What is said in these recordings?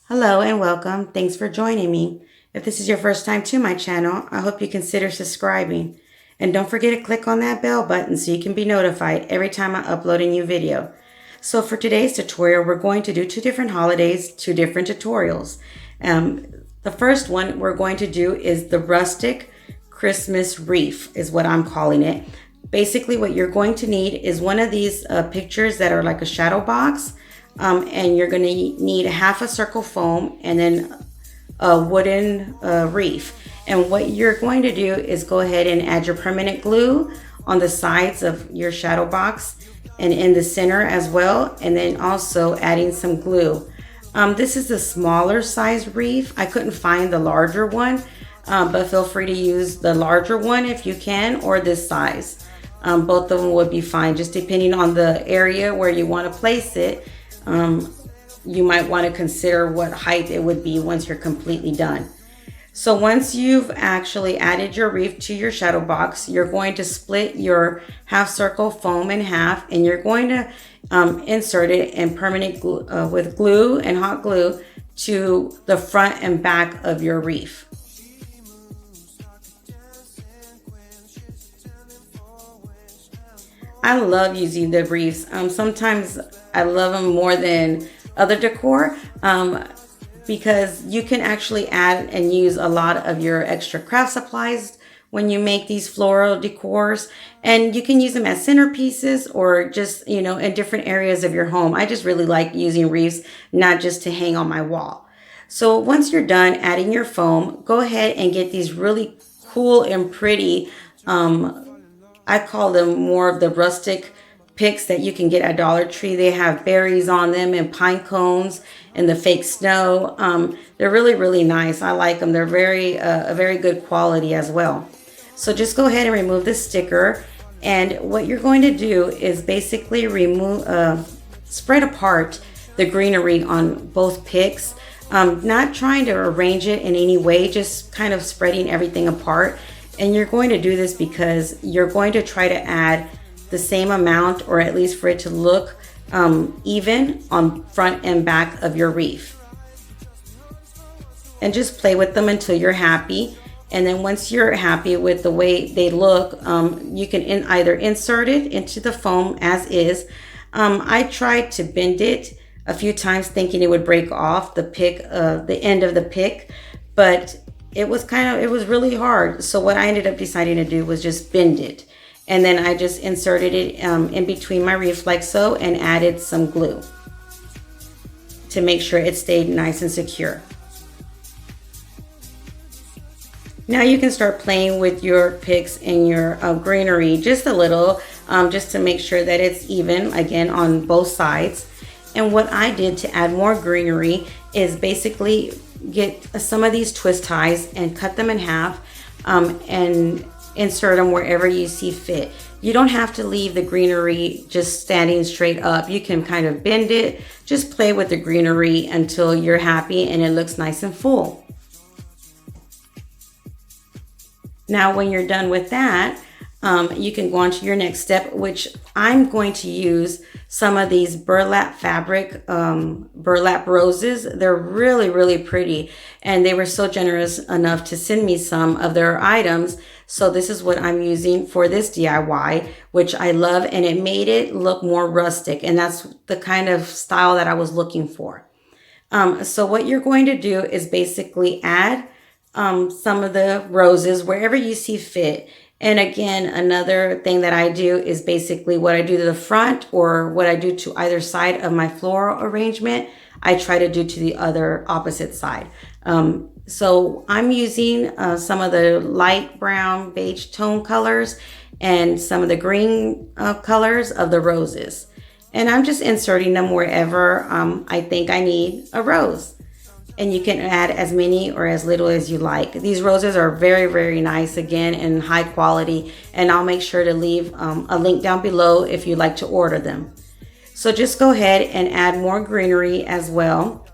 Hello and welcome. Thanks for joining me. If this is your first time to my channel, I hope you consider subscribing. And don't forget to click on that bell button so you can be notified every time I upload a new video. So for today's tutorial, we're going to do two different holidays, two different tutorials. The first one we're going to do is the Rustic Christmas Wreath is what I'm calling it. Basically what you're going to need is one of these pictures that are like a shadow box. And you're going to need half a circle foam and then a wooden wreath. And what you're going to do is go ahead and add your permanent glue on the sides of your shadow box and in the center as well, and then also adding some glue. This is a smaller size wreath. I couldn't find the larger one, but feel free to use the larger one if you can, or this size. Both of them would be fine, just depending on the area where you want to place it. You might want to consider what height it would be once you're completely done. So once you've actually added your wreath to your shadow box, you're going to split your half circle foam in half, and you're going to insert it in permanent glue, with glue and hot glue to the front and back of your wreath. I love using the wreaths. Sometimes I love them more than other decor because you can actually add and use a lot of your extra craft supplies when you make these floral decors, and you can use them as centerpieces or just, you know, in different areas of your home. I just really like using wreaths, not just to hang on my wall. So once you're done adding your foam, go ahead and get these really cool and pretty, I call them more of the rustic picks that you can get at Dollar Tree. They have berries on them and pine cones and the fake snow. They're really, really nice. I like them. They're a very good quality as well. So just go ahead and remove the sticker. And what you're going to do is basically spread apart the greenery on both picks. Not trying to arrange it in any way, just kind of spreading everything apart. And you're going to do this because you're going to try to add the same amount, or at least for it to look even on front and back of your wreath. And just play with them until you're happy. And then once you're happy with the way they look, you can either insert it into the foam as is. I tried to bend it a few times thinking it would break off the end of the pick, but it was really hard. So what I ended up deciding to do was just bend it. And then I just inserted it in between my wreath like so, and added some glue to make sure it stayed nice and secure. Now you can start playing with your picks and your greenery just a little, just to make sure that it's even, again, on both sides. And what I did to add more greenery is basically get some of these twist ties and cut them in half and insert them wherever you see fit. You don't have to leave the greenery just standing straight up. You can kind of bend it, just play with the greenery until you're happy and it looks nice and full. Now when you're done with that, you can go on to your next step, which I'm going to use some of these burlap fabric, burlap roses. They're really, really pretty. And they were so generous enough to send me some of their items. So this is what I'm using for this DIY, which I love. And it made it look more rustic. And that's the kind of style that I was looking for. So what you're going to do is basically add some of the roses wherever you see fit. And again, another thing that I do is basically what I do to the front, or what I do to either side of my floral arrangement, I try to do to the other opposite side. So I'm using some of the light brown beige tone colors and some of the green colors of the roses. And I'm just inserting them wherever I think I need a rose. And you can add as many or as little as you like. These roses are very, very nice, again, and high quality. And I'll make sure to leave a link down below if you'd like to order them. So just go ahead and add more greenery as well.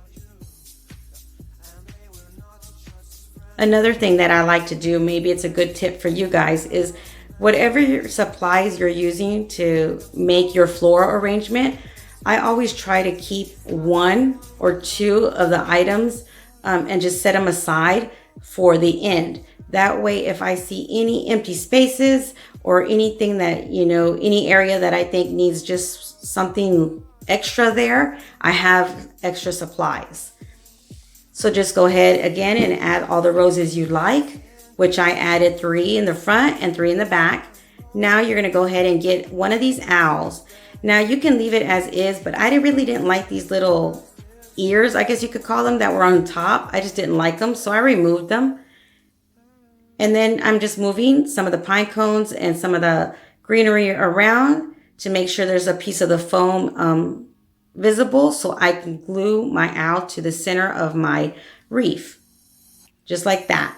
Another thing that I like to do, maybe it's a good tip for you guys, is whatever your supplies you're using to make your floral arrangement, I always try to keep one or two of the items and just set them aside for the end. That way, if I see any empty spaces or anything that, any area that I think needs just something extra there, I have extra supplies. So just go ahead again and add all the roses you like, which I added 3 in the front and 3 in the back. Now you're gonna go ahead and get one of these owls. Now you can leave it as is, but I really didn't like these little ears, I guess you could call them, that were on top. I just didn't like them, so I removed them. And then I'm just moving some of the pine cones and some of the greenery around to make sure there's a piece of the foam visible, so I can glue my owl to the center of my wreath, just like that.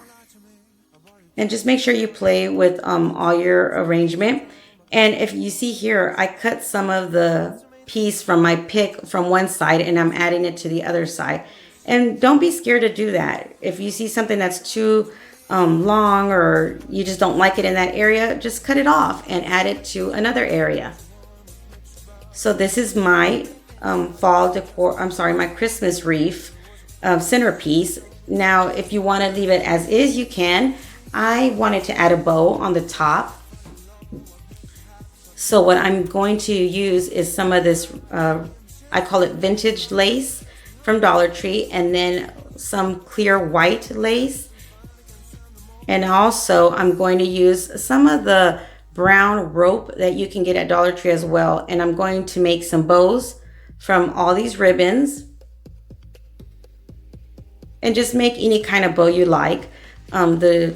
And just make sure you play with all your arrangement. And if you see here, I cut some of the piece from my pick from one side and I'm adding it to the other side. And don't be scared to do that. If you see something that's too long or you just don't like it in that area, just cut it off and add it to another area. So this is my fall decor, my Christmas wreath centerpiece. Now, if you want to leave it as is, you can. I wanted to add a bow on the top. So what I'm going to use is some of this, I call it vintage lace from Dollar Tree, and then some clear white lace. And also I'm going to use some of the brown rope that you can get at Dollar Tree as well. And I'm going to make some bows from all these ribbons. And just make any kind of bow you like. The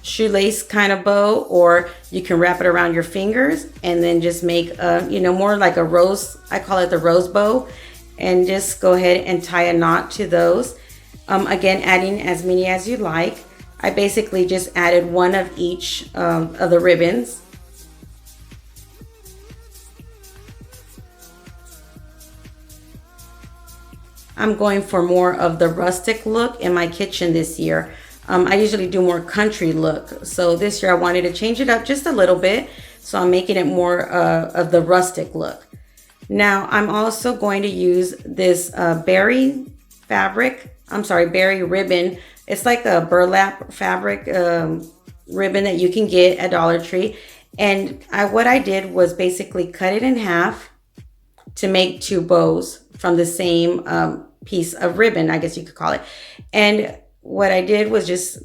shoelace kind of bow, or you can wrap it around your fingers and then just make more like a rose. I call it the rose bow, and just go ahead and tie a knot to those. Again, adding as many as you like. I basically just added one of each of the ribbons. I'm going for more of the rustic look in my kitchen this year. I usually do more country look. So this year I wanted to change it up just a little bit. So I'm making it more of the rustic look. Now I'm also going to use this berry ribbon. It's like a burlap fabric ribbon that you can get at Dollar Tree. And what I did was basically cut it in half to make 2 bows from the same piece of ribbon, I guess you could call it. And what I did was just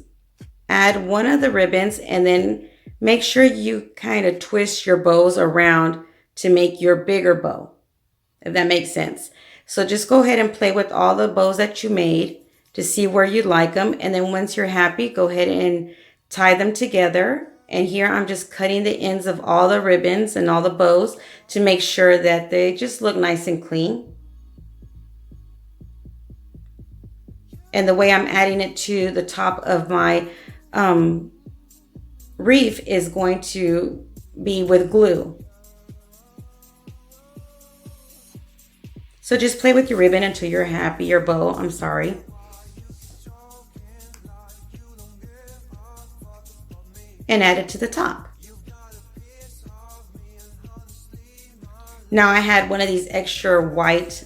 add one of the ribbons and then make sure you kind of twist your bows around to make your bigger bow, if that makes sense. So just go ahead and play with all the bows that you made to see where you like them. And then once you're happy, go ahead and tie them together. And here I'm just cutting the ends of all the ribbons and all the bows to make sure that they just look nice and clean. And the way I'm adding it to the top of my wreath is going to be with glue. So just play with your ribbon until you're happy, your bow, and add it to the top. Now I had one of these extra white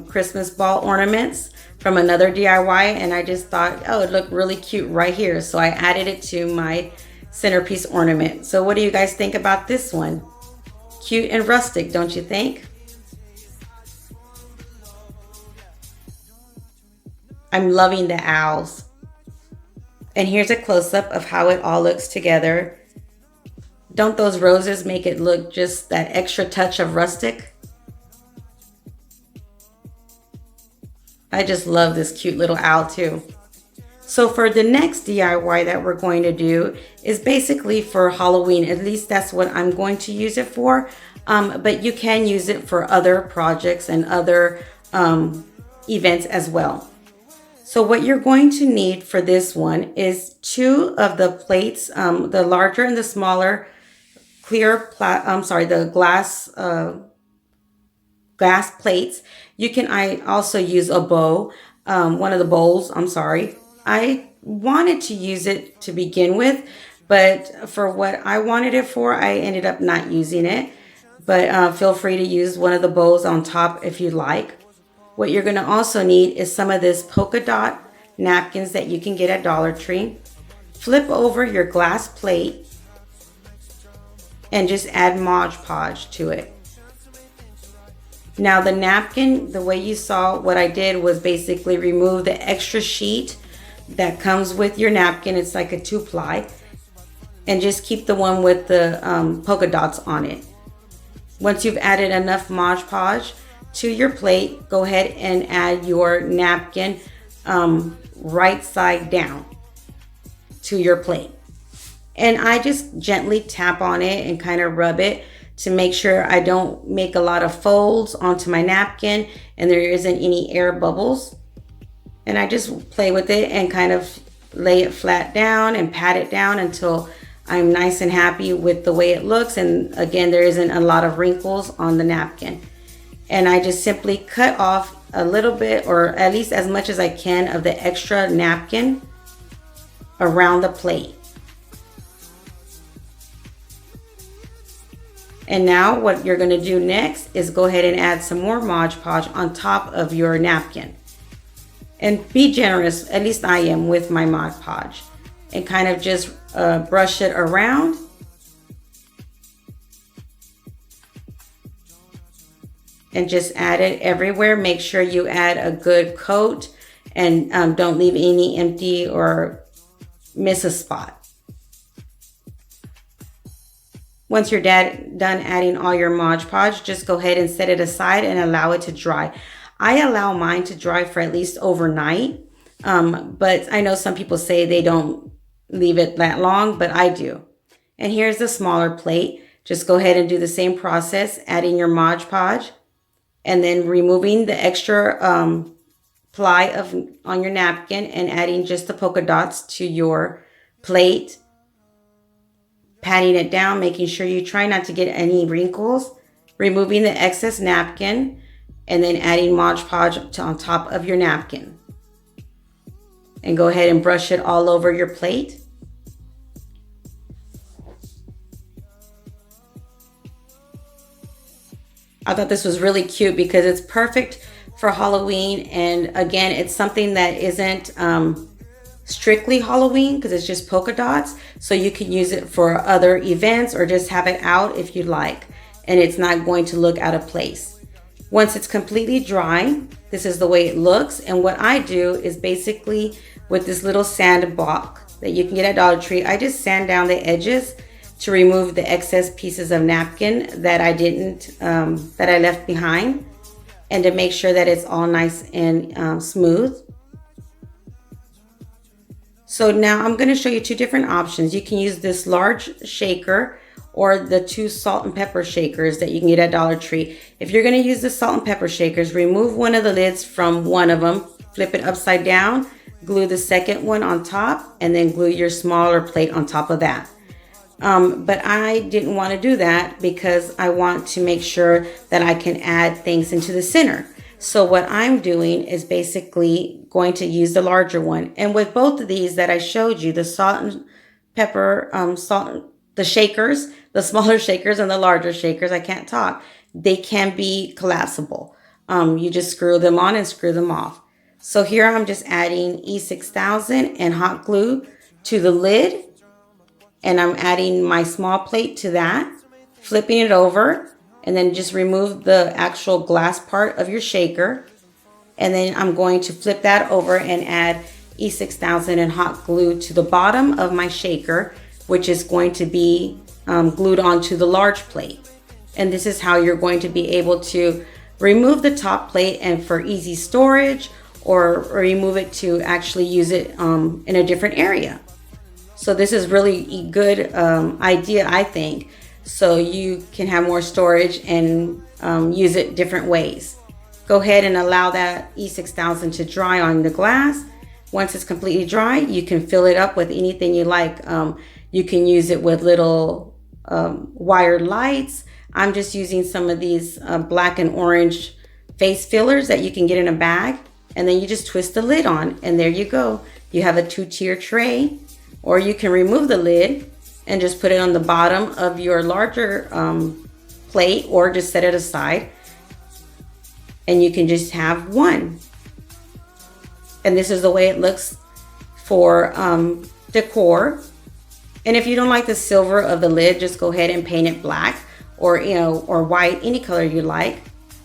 Christmas ball ornaments from another DIY, and I just thought, oh, it looked really cute right here. So I added it to my centerpiece ornament. So what do you guys think about this one? Cute and rustic, don't you think? I'm loving the owls. And here's a close-up of how it all looks together. Don't those roses make it look just that extra touch of rustic? I just love this cute little owl too. So for the next DIY that we're going to do is basically for Halloween. At least that's what I'm going to use it for. But you can use it for other projects and other events as well. So what you're going to need for this one is 2 of the plates, the larger and the smaller the glass plates. You can also use a bow, one of the bowls, I wanted to use it to begin with, but for what I wanted it for, I ended up not using it. but feel free to use one of the bows on top if you like. What you're going to also need is some of this polka dot napkins that you can get at Dollar Tree. Flip over your glass plate and just add Modge Podge to it. Now the napkin, the way you saw what I did was basically remove the extra sheet that comes with your napkin. It's like a 2-ply, and just keep the one with the polka dots on it. Once you've added enough Modge Podge to your plate, go ahead and add your napkin right side down to your plate. And I just gently tap on it and kind of rub it to make sure I don't make a lot of folds onto my napkin and there isn't any air bubbles. And I just play with it and kind of lay it flat down and pat it down until I'm nice and happy with the way it looks. And again, there isn't a lot of wrinkles on the napkin. And I just simply cut off a little bit, or at least as much as I can, of the extra napkin around the plate. And now what you're going to do next is go ahead and add some more Modge Podge on top of your napkin. And be generous, at least I am, with my Modge Podge. And kind of just brush it around. And just add it everywhere. Make sure you add a good coat and don't leave any empty or miss a spot. Once you're done adding all your Modge Podge, just go ahead and set it aside and allow it to dry. I allow mine to dry for at least overnight, but I know some people say they don't leave it that long, but I do. And here's the smaller plate. Just go ahead and do the same process, adding your Modge Podge and then removing the extra ply on your napkin and adding just the polka dots to your plate. Patting it down, making sure you try not to get any wrinkles, removing the excess napkin, and then adding Modge Podge on top of your napkin. And go ahead and brush it all over your plate. I thought this was really cute because it's perfect for Halloween. And again, it's something that isn't strictly Halloween because it's just polka dots, so you can use it for other events or just have it out if you like, and it's not going to look out of place. Once it's completely dry, this is the way it looks. And what I do is basically with this little sand block that you can get at Dollar Tree, I just sand down the edges to remove the excess pieces of napkin that I didn't that I left behind, and to make sure that it's all nice and smooth. So now I'm going to show you two different options. You can use this large shaker or the 2 salt and pepper shakers that you can get at Dollar Tree. If you're going to use the salt and pepper shakers, remove one of the lids from one of them, flip it upside down, glue the second one on top, and then glue your smaller plate on top of that. But I didn't want to do that because I want to make sure that I can add things into the center. So what I'm doing is basically going to use the larger one. And with both of these that I showed you, the salt and pepper, the shakers, the smaller shakers and the larger shakers, I can't talk, they can be collapsible. You just screw them on and screw them off. So here I'm just adding E6000 and hot glue to the lid. And I'm adding my small plate to that, flipping it over, and then just remove the actual glass part of your shaker. And then I'm going to flip that over and add E6000 and hot glue to the bottom of my shaker, which is going to be glued onto the large plate. And this is how you're going to be able to remove the top plate and for easy storage, or remove it to actually use it in a different area. So this is really a good idea, I think, so you can have more storage and use it different ways. Go ahead and allow that E6000 to dry on the glass. Once it's completely dry, you can fill it up with anything you like. You can use it with little wired lights. I'm just using some of these black and orange face fillers that you can get in a bag. And then you just twist the lid on, and there you go. You have a 2-tier tray, or you can remove the lid and just put it on the bottom of your larger plate or just set it aside. And you can just have one. And this is the way it looks for decor. And if you don't like the silver of the lid, just go ahead and paint it black or, you know, or white, any color you like.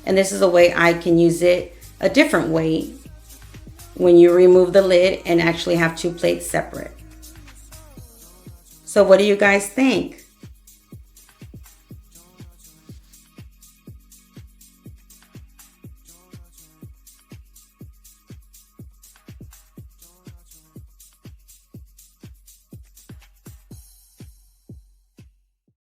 And this is a way I can use it a different way when you remove the lid and actually have two plates separate. So what do you guys think?